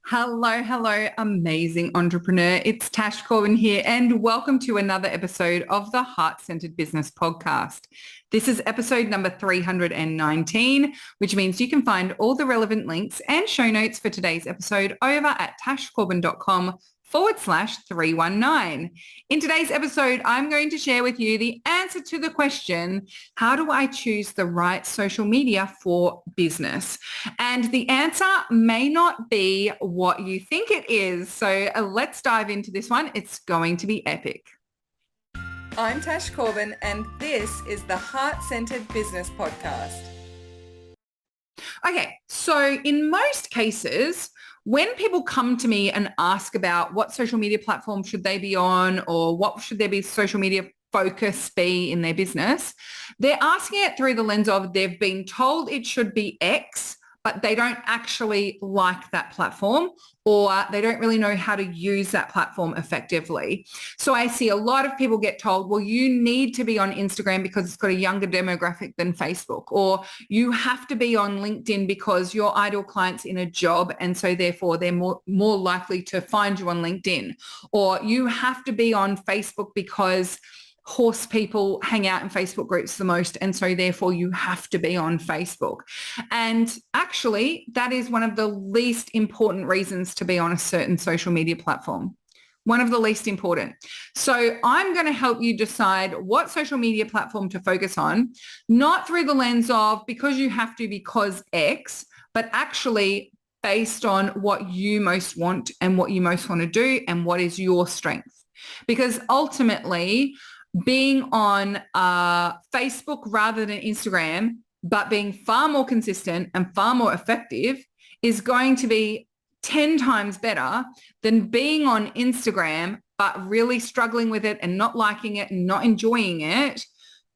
Hello, amazing entrepreneur. It's Tash Corbin here, and welcome to another episode of the Heart-Centered Business Podcast. This is episode number 319, which means you can find all the relevant links and show notes for today's episode over at tashcorbin.com/319. In today's episode, I'm going to share with you the answer to the question, how do I choose the right social media for business? And the answer may not be what you think it is. So let's dive into this one. It's going to be epic. I'm Tash Corbin, and this is the Heart-Centered Business Podcast. Okay, so in most cases, when people come to me and ask about what social media platform should they be on or what should their social media focus be in their business, they're asking it through the lens of they've been told it should be X, but they don't actually like that platform or they don't really know how to use that platform effectively. So I see a lot of people get told, well, you need to be on Instagram because it's got a younger demographic than Facebook, or you have to be on LinkedIn because your ideal client's in a job and so therefore they're more likely to find you on LinkedIn, or you have to be on Facebook because horse people hang out in Facebook groups the most and so therefore you have to be on Facebook. And actually that is one of the least important reasons to be on a certain social media platform. One of the least important. So I'm going to help you decide what social media platform to focus on, not through the lens of because you have to because X, but actually based on what you most want and what you most want to do and what is your strength. Because ultimately, being on Facebook rather than Instagram, but being far more consistent and far more effective is going to be 10 times better than being on Instagram, but really struggling with it and not liking it and not enjoying it,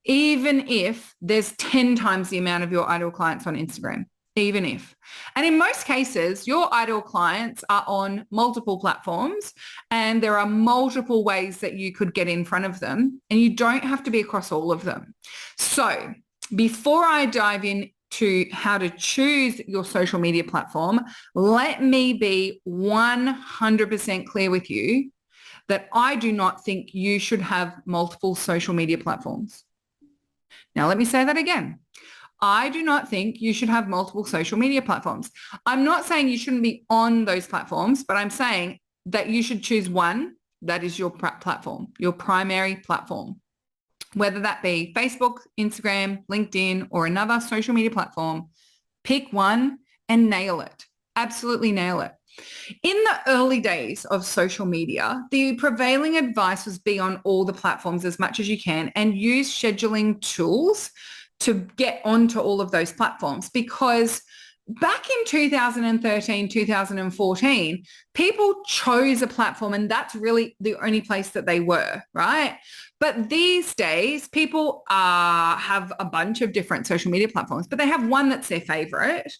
even if there's 10 times the amount of your ideal clients on Instagram. Even if. And in most cases, your ideal clients are on multiple platforms and there are multiple ways that you could get in front of them and you don't have to be across all of them. So before I dive into how to choose your social media platform, let me be 100% clear with you that I do not think you should have multiple social media platforms. Now, let me say that again. I do not think you should have multiple social media platforms. I'm not saying you shouldn't be on those platforms, but I'm saying that you should choose one that is your platform, your primary platform, whether that be Facebook, Instagram, LinkedIn, or another social media platform. Pick one and nail it. Absolutely nail it. In the early days of social media, the prevailing advice was be on all the platforms as much as you can and use scheduling tools to get onto all of those platforms, because back in 2013, 2014, people chose a platform and that's really the only place that they were, right? But these days, people have a bunch of different social media platforms, but they have one that's their favorite.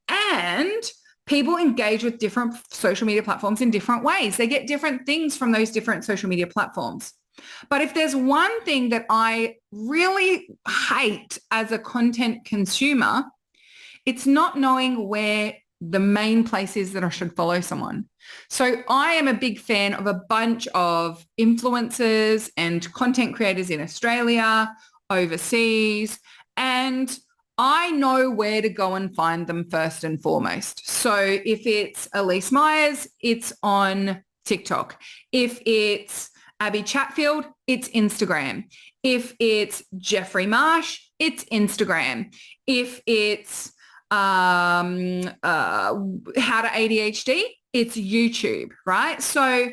And people engage with different social media platforms in different ways. They get different things from those different social media platforms. But if there's one thing that I really hate as a content consumer, it's not knowing where the main place is that I should follow someone. So I am a big fan of a bunch of influencers and content creators in Australia, overseas, and I know where to go and find them first and foremost. So if it's Elise Myers, it's on TikTok. If it's Abby Chatfield, it's Instagram. If it's Jeffrey Marsh, it's Instagram. If it's How to ADHD, it's YouTube, right? So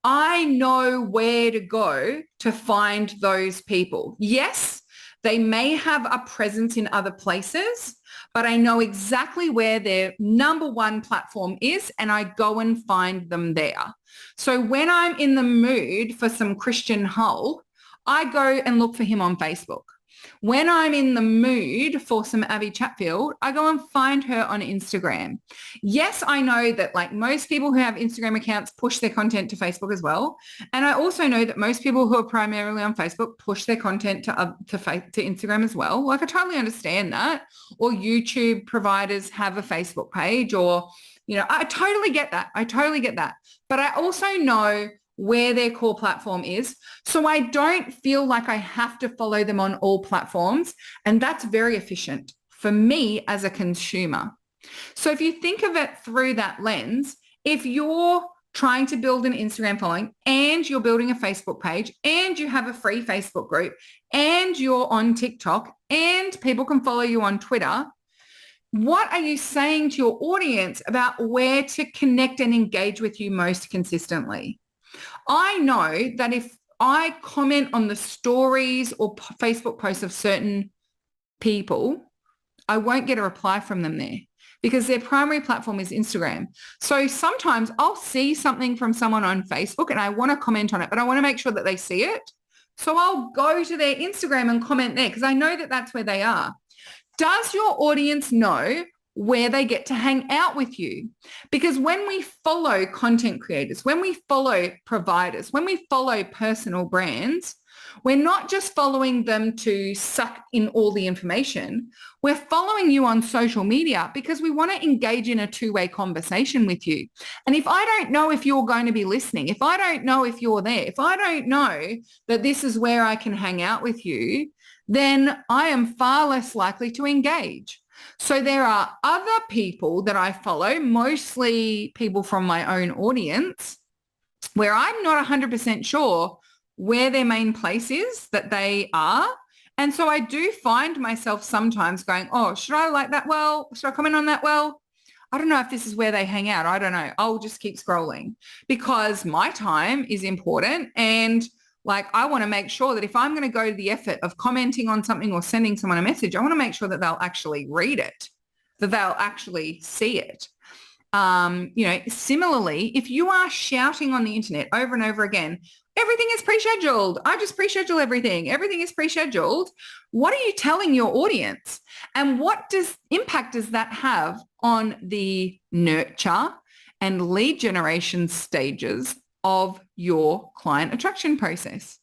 I know where to go to find those people. Yes, they may have a presence in other places, but I know exactly where their number one platform is and I go and find them there. So when I'm in the mood for some Christian Hull, I go and look for him on Facebook. When I'm in the mood for some Abby Chatfield, I go and find her on Instagram. Yes, I know that like most people who have Instagram accounts push their content to Facebook as well. And I also know that most people who are primarily on Facebook push their content to Instagram as well. Like I totally understand that. Or YouTube providers have a Facebook page, or I totally get that. I totally get that. But I also know where their core platform is. So I don't feel like I have to follow them on all platforms. And that's very efficient for me as a consumer. So if you think of it through that lens, if you're trying to build an Instagram following and you're building a Facebook page and you have a free Facebook group and you're on TikTok and people can follow you on Twitter, what are you saying to your audience about where to connect and engage with you most consistently? I know that if I comment on the stories or Facebook posts of certain people, I won't get a reply from them there because their primary platform is Instagram. So sometimes I'll see something from someone on Facebook and I want to comment on it, but I want to make sure that they see it. So I'll go to their Instagram and comment there because I know that that's where they are. Does your audience know where they get to hang out with you? Because when we follow content creators, when we follow providers, when we follow personal brands, we're not just following them to suck in all the information. We're following you on social media because we want to engage in a two-way conversation with you. And if I don't know if you're going to be listening, if I don't know if you're there, if I don't know that this is where I can hang out with you, then I am far less likely to engage. So there are other people that I follow, mostly people from my own audience, where I'm not 100% sure where their main place is that they are. And so I do find myself sometimes going, oh, should I like that? Well, should I comment on that? Well, I don't know if this is where they hang out. I don't know. I'll just keep scrolling because my time is important. And like, I want to make sure that if I'm going to go to the effort of commenting on something or sending someone a message, I want to make sure that they'll actually read it, that they'll actually see it. Similarly, if you are shouting on the internet over and over again, everything is pre-scheduled. I just pre-schedule everything. Everything is pre-scheduled. What are you telling your audience? And what impact does that have on the nurture and lead generation stages of your client attraction process?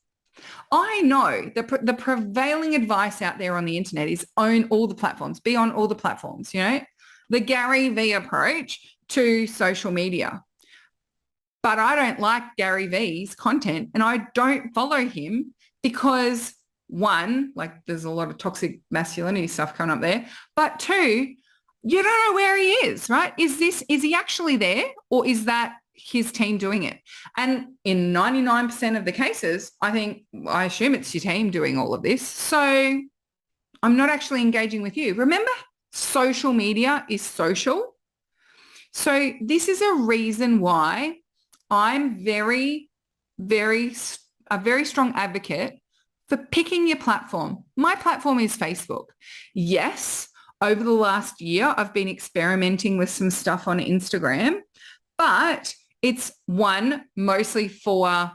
I know the prevailing advice out there on the internet is own all the platforms, be on all the platforms, the Gary Vee approach to social media. But I don't like Gary Vee's content and I don't follow him because one, like there's a lot of toxic masculinity stuff coming up there. But two, you don't know where he is, right? Is he actually there or is that his team doing it? And in 99% of the cases, I assume it's your team doing all of this. So I'm not actually engaging with you. Remember, social media is social. So this is a reason why I'm a very strong advocate for picking your platform. My platform is Facebook. Yes, over the last year, I've been experimenting with some stuff on Instagram, but it's mostly for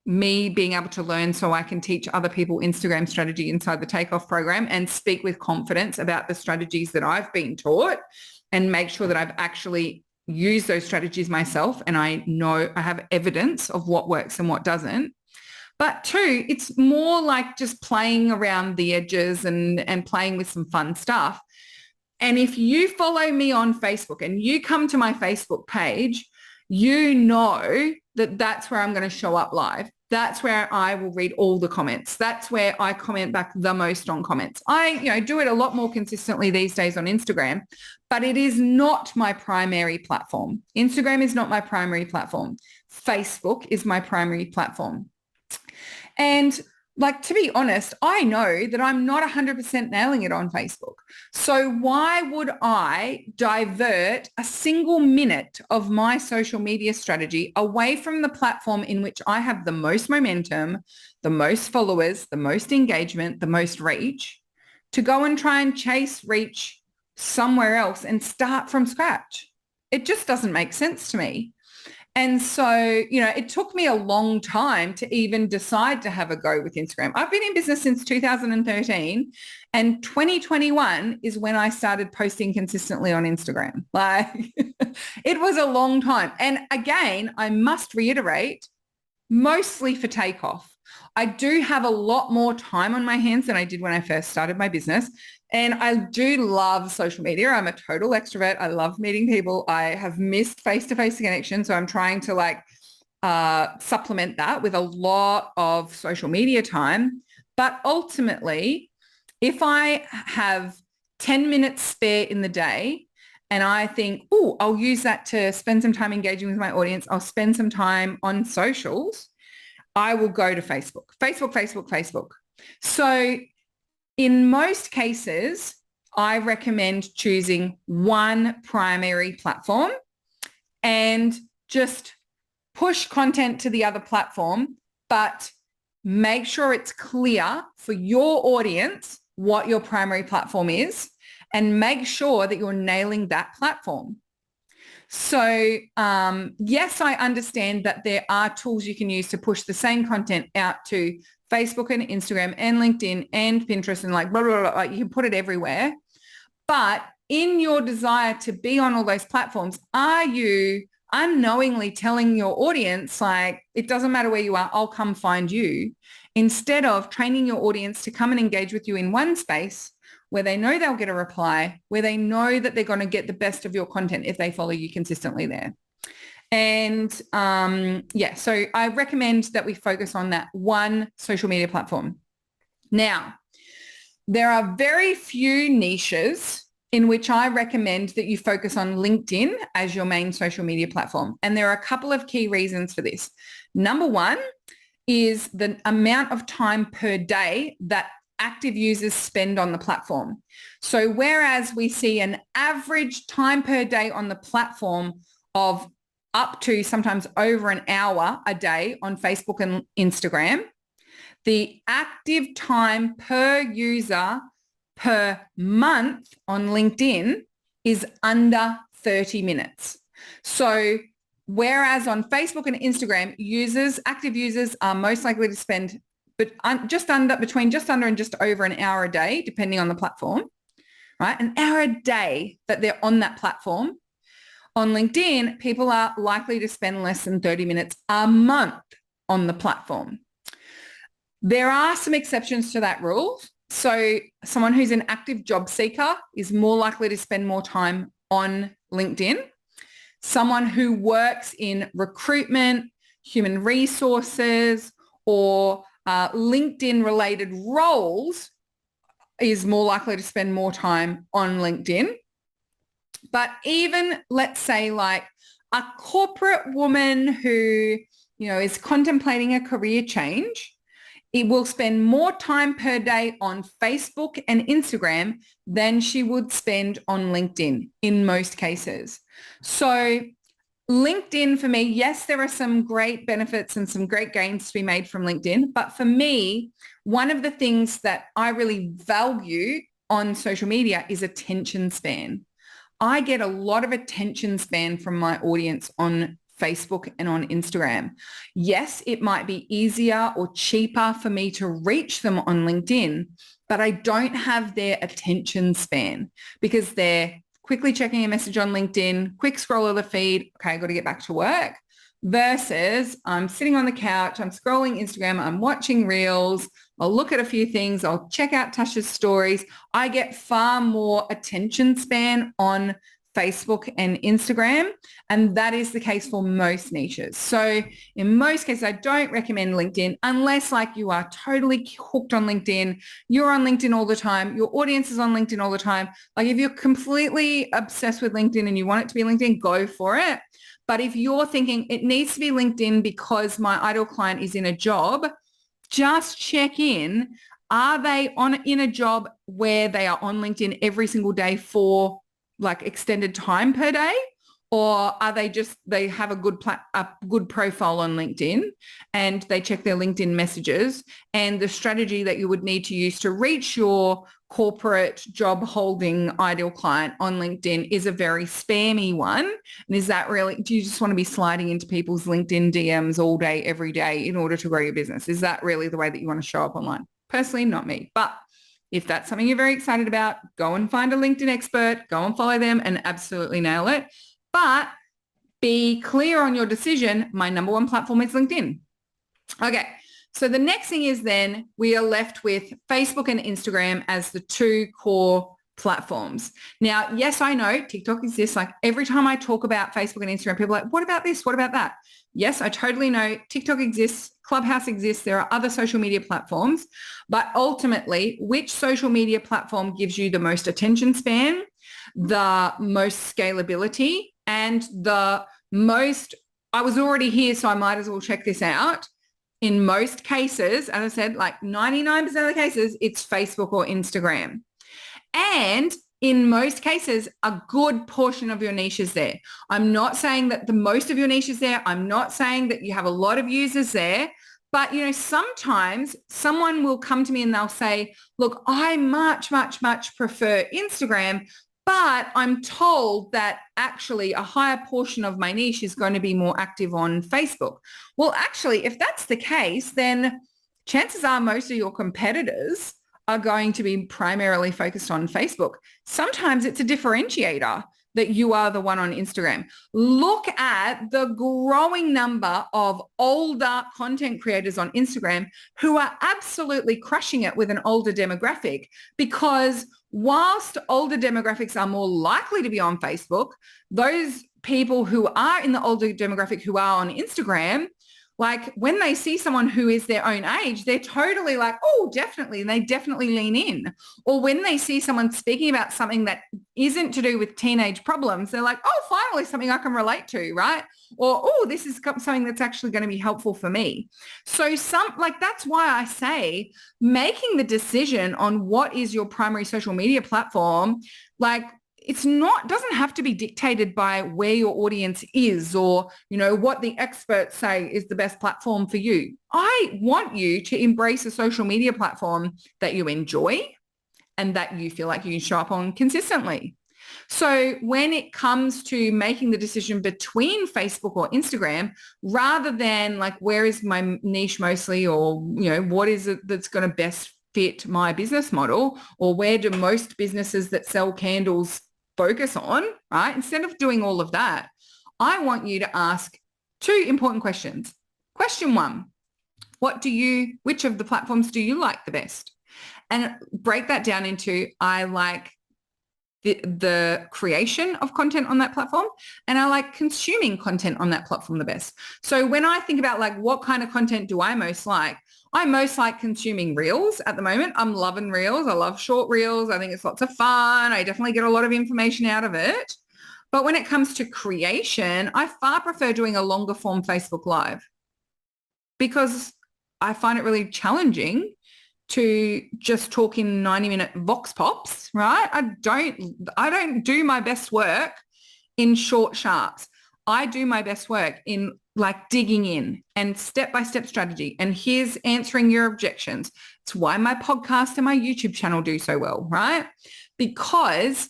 me being able to learn so I can teach other people Instagram strategy inside the Takeoff program and speak with confidence about the strategies that I've been taught and make sure that I've actually used those strategies myself and I know I have evidence of what works and what doesn't. But two, it's more like just playing around the edges and playing with some fun stuff. And if you follow me on Facebook and you come to my Facebook page, you know that that's where I'm going to show up live. That's where I will read all the comments. That's where I comment back the most on comments. I, do it a lot more consistently these days on Instagram, but it is not my primary platform. Instagram is not my primary platform. Facebook is my primary platform. And to be honest, I know that I'm not 100% nailing it on Facebook. So why would I divert a single minute of my social media strategy away from the platform in which I have the most momentum, the most followers, the most engagement, the most reach, to go and try and chase reach somewhere else and start from scratch? It just doesn't make sense to me. And so, it took me a long time to even decide to have a go with Instagram. I've been in business since 2013 and 2021 is when I started posting consistently on Instagram. It was a long time. And again, I must reiterate, mostly for Takeoff. I do have a lot more time on my hands than I did when I first started my business. And I do love social media. I'm a total extrovert. I love meeting people. I have missed face-to-face connection. So I'm trying to like supplement that with a lot of social media time. But ultimately, if I have 10 minutes spare in the day and I think, oh, I'll use that to spend some time engaging with my audience, I'll spend some time on socials, I will go to Facebook, Facebook, Facebook, Facebook. So in most cases, I recommend choosing one primary platform and just push content to the other platform, but make sure it's clear for your audience what your primary platform is and make sure that you're nailing that platform. So yes, I understand that there are tools you can use to push the same content out to Facebook and Instagram and LinkedIn and Pinterest and like blah, blah, blah, like you can put it everywhere. But in your desire to be on all those platforms, are you unknowingly telling your audience, like, it doesn't matter where you are, I'll come find you, instead of training your audience to come and engage with you in one space where they know they'll get a reply, where they know that they're going to get the best of your content if they follow you consistently there. And so I recommend that we focus on that one social media platform. Now, there are very few niches in which I recommend that you focus on LinkedIn as your main social media platform. And there are a couple of key reasons for this. Number one is the amount of time per day that active users spend on the platform. So whereas we see an average time per day on the platform of up to sometimes over an hour a day on Facebook and Instagram, the active time per user per month on LinkedIn is under 30 minutes. So whereas on Facebook and Instagram, active users are most likely to spend just under and just over an hour a day, depending on the platform, right? An hour a day that they're on that platform. On LinkedIn, people are likely to spend less than 30 minutes a month on the platform. There are some exceptions to that rule. So someone who's an active job seeker is more likely to spend more time on LinkedIn. Someone who works in recruitment, human resources, or LinkedIn related roles is more likely to spend more time on LinkedIn. But even let's say like a corporate woman who, is contemplating a career change, it will spend more time per day on Facebook and Instagram than she would spend on LinkedIn in most cases. So LinkedIn for me, yes, there are some great benefits and some great gains to be made from LinkedIn. But for me, one of the things that I really value on social media is attention span. I get a lot of attention span from my audience on Facebook and on Instagram. Yes, it might be easier or cheaper for me to reach them on LinkedIn, but I don't have their attention span because they're quickly checking a message on LinkedIn, quick scroll of the feed, okay, I got to get back to work, versus I'm sitting on the couch, I'm scrolling Instagram, I'm watching reels, I'll look at a few things, I'll check out Tash's stories. I get far more attention span on Facebook and Instagram, and that is the case for most niches. So in most cases, I don't recommend LinkedIn unless like you are totally hooked on LinkedIn, you're on LinkedIn all the time, your audience is on LinkedIn all the time. Like if you're completely obsessed with LinkedIn and you want it to be LinkedIn, go for it. But if you're thinking it needs to be LinkedIn because my ideal client is in a job, just check in. Are they in a job where they are on LinkedIn every single day for like extended time per day? Or are they have a good profile on LinkedIn and they check their LinkedIn messages, and the strategy that you would need to use to reach your corporate job holding ideal client on LinkedIn is a very spammy one? And is that really, do you just want to be sliding into people's LinkedIn DMs all day, every day in order to grow your business? Is that really the way that you want to show up online? Personally, not me. But if that's something you're very excited about, go and find a LinkedIn expert, go and follow them and absolutely nail it. But be clear on your decision. My number one platform is LinkedIn. Okay. So the next thing is then we are left with Facebook and Instagram as the two core platforms. Now, yes, I know TikTok exists. Like every time I talk about Facebook and Instagram, people are like, what about this? What about that? Yes, I totally know TikTok exists, Clubhouse exists. There are other social media platforms, but ultimately, which social media platform gives you the most attention span, the most scalability, and the most, I was already here, so I might as well check this out. In most cases, as I said, like 99% of the cases, it's Facebook or Instagram. And in most cases, a good portion of your niche is there. I'm not saying that the most of your niche is there. I'm not saying that you have a lot of users there. But, you know, sometimes someone will come to me and they'll say, look, I much, much, much prefer Instagram, but I'm told that actually a higher portion of my niche is going to be more active on Facebook. Well, actually, if that's the case, then chances are most of your competitors are going to be primarily focused on Facebook. Sometimes it's a differentiator that you are the one on Instagram. Look at the growing number of older content creators on Instagram who are absolutely crushing it with an older demographic, because whilst older demographics are more likely to be on Facebook, those people who are in the older demographic who are on Instagram, like when they see someone who is their own age, they're totally like, oh, definitely. And they definitely lean in. Or when they see someone speaking about something that isn't to do with teenage problems, they're like, oh, finally something I can relate to, right? Or, oh, this is something that's actually going to be helpful for me. So that's why I say making the decision on what is your primary social media platform, like doesn't have to be dictated by where your audience is or, you know, what the experts say is the best platform for you. I want you to embrace a social media platform that you enjoy and that you feel like you can show up on consistently. So when it comes to making the decision between Facebook or Instagram, rather than like, where is my niche mostly, or, you know, what is it that's going to best fit my business model, or where do most businesses that sell candles focus on, right? Instead of doing all of that, I want you to ask two important questions. Question one, which of the platforms do you like the best? And break that down into, I like the creation of content on that platform, and I like consuming content on that platform the best. So when I think about like, what kind of content do I most like? I most like consuming reels at the moment. I'm loving reels. I love short reels. I think it's lots of fun. I definitely get a lot of information out of it. But when it comes to creation, I far prefer doing a longer form Facebook Live, because I find it really challenging to just talk in 90-minute vox pops, right? I don't do my best work in short sharps. I do my best work in like digging in and step-by-step strategy. And here's answering your objections. It's why my podcast and my YouTube channel do so well, right? Because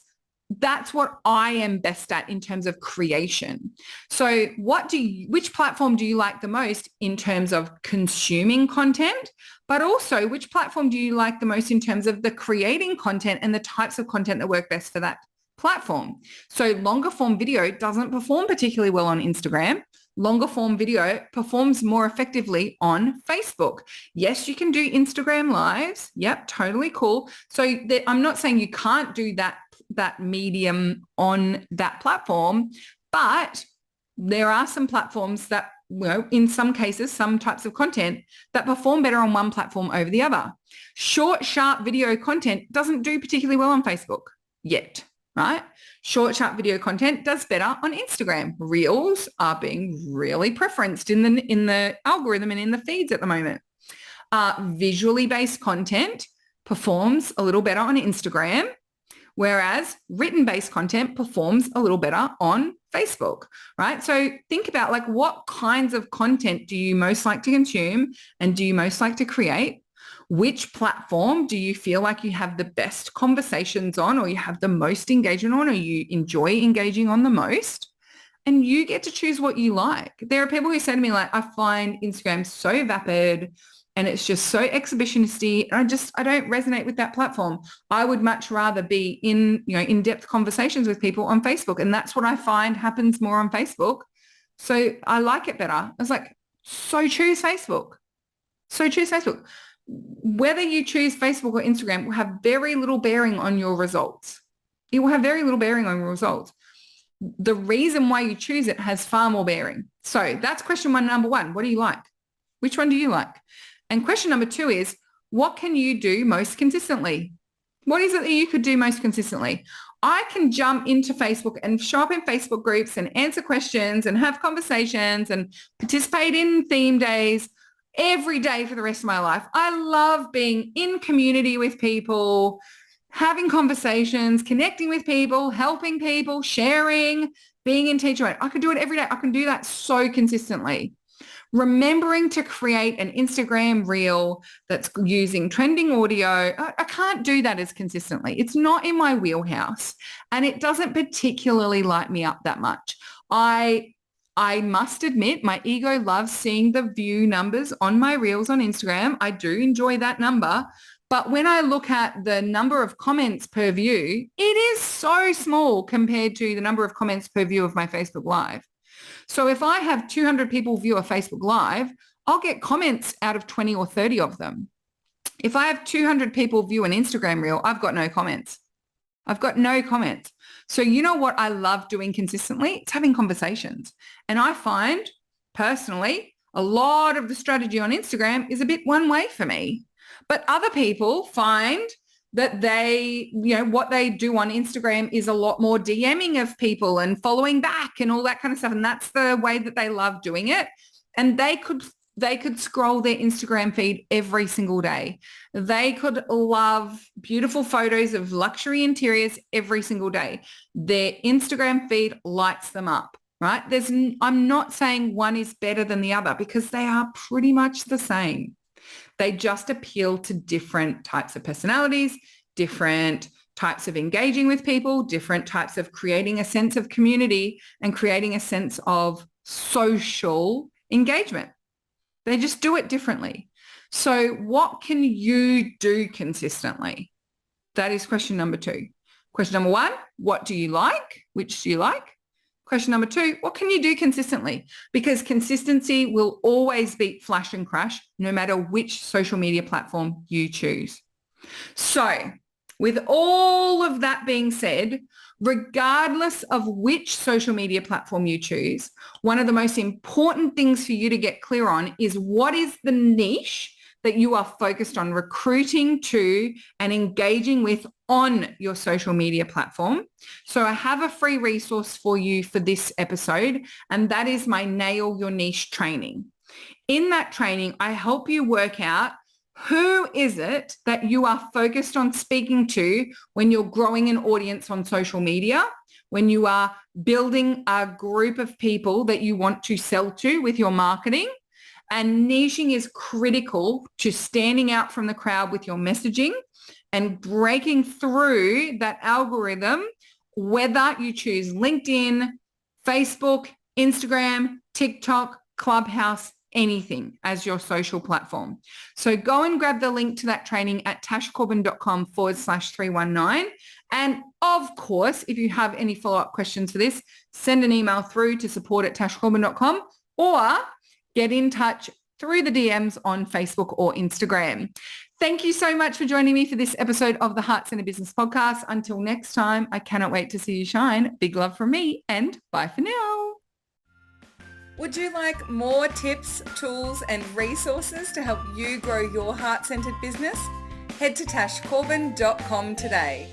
that's what I am best at in terms of creation. So which platform do you like the most in terms of consuming content, but also which platform do you like the most in terms of the creating content and the types of content that work best for that platform? So longer form video doesn't perform particularly well on Instagram. Longer form video performs more effectively on Facebook. Yes, you can do Instagram lives. Yep, totally cool. So I'm not saying you can't do that medium on that platform, but there are some platforms that, you know, in some cases, some types of content that perform better on one platform over the other. Short, sharp video content doesn't do particularly well on Facebook yet, right? Short, sharp video content does better on Instagram. Reels are being really preferenced in the algorithm and in the feeds at the moment. Visually based content performs a little better on Instagram, whereas written-based content performs a little better on Facebook, right? So think about like, what kinds of content do you most like to consume and do you most like to create? Which platform do you feel like you have the best conversations on, or you have the most engagement on, or you enjoy engaging on the most? And you get to choose what you like. There are people who say to me like, I find Instagram so vapid and it's just so exhibitionisty, and I don't resonate with that platform. I would much rather be in, you know, in-depth conversations with people on Facebook. And that's what I find happens more on Facebook. So I like it better. I was like, so choose Facebook. So choose Facebook. Whether you choose Facebook or Instagram will have very little bearing on your results. It will have very little bearing on your results. The reason why you choose it has far more bearing. So that's question number one. What do you like? Which one do you like? And question number two is, what can you do most consistently? What is it that you could do most consistently? I can jump into Facebook and show up in Facebook groups and answer questions and have conversations and participate in theme days every day for the rest of my life. I love being in community with people, having conversations, connecting with people, helping people, sharing, being in teacher mode. I could do it every day. I can do that so consistently. Remembering to create an Instagram reel that's using trending audio, I can't do that as consistently. It's not in my wheelhouse and it doesn't particularly light me up that much. I must admit my ego loves seeing the view numbers on my reels on Instagram. I do enjoy that number. But when I look at the number of comments per view, it is so small compared to the number of comments per view of my Facebook Live. So if I have 200 people view a Facebook Live, I'll get comments out of 20 or 30 of them. If I have 200 people view an Instagram reel, I've got no comments. I've got no comments. So you know what I love doing consistently? It's having conversations. And I find personally, a lot of the strategy on Instagram is a bit one way for me. But other people find that they, what they do on Instagram is a lot more DMing of people and following back and all that kind of stuff. And that's the way that they love doing it. And they could scroll their Instagram feed every single day. They could love beautiful photos of luxury interiors every single day. Their Instagram feed lights them up, right? I'm not saying one is better than the other because they are pretty much the same. They just appeal to different types of personalities, different types of engaging with people, different types of creating a sense of community and creating a sense of social engagement. They just do it differently. So what can you do consistently? That is question number two. Question number one, what do you like? Which do you like? Question number two, what can you do consistently? Because consistency will always beat flash and crash, no matter which social media platform you choose. So with all of that being said, regardless of which social media platform you choose, one of the most important things for you to get clear on is what is the niche that you are focused on recruiting to and engaging with on your social media platform. So I have a free resource for you for this episode, and that is my Nail Your Niche training. In that training, I help you work out who is it that you are focused on speaking to when you're growing an audience on social media, when you are building a group of people that you want to sell to with your marketing. And niching is critical to standing out from the crowd with your messaging and breaking through that algorithm, whether you choose LinkedIn, Facebook, Instagram, TikTok, Clubhouse, anything as your social platform. So go and grab the link to that training at tashcorbin.com/319. And of course, if you have any follow-up questions for this, send an email through to support@tashcorbin.com or get in touch through the DMs on Facebook or Instagram. Thank you so much for joining me for this episode of the Heart Centered Business Podcast. Until next time, I cannot wait to see you shine. Big love from me and bye for now. Would you like more tips, tools and resources to help you grow your heart-centered business? Head to tashcorbin.com today.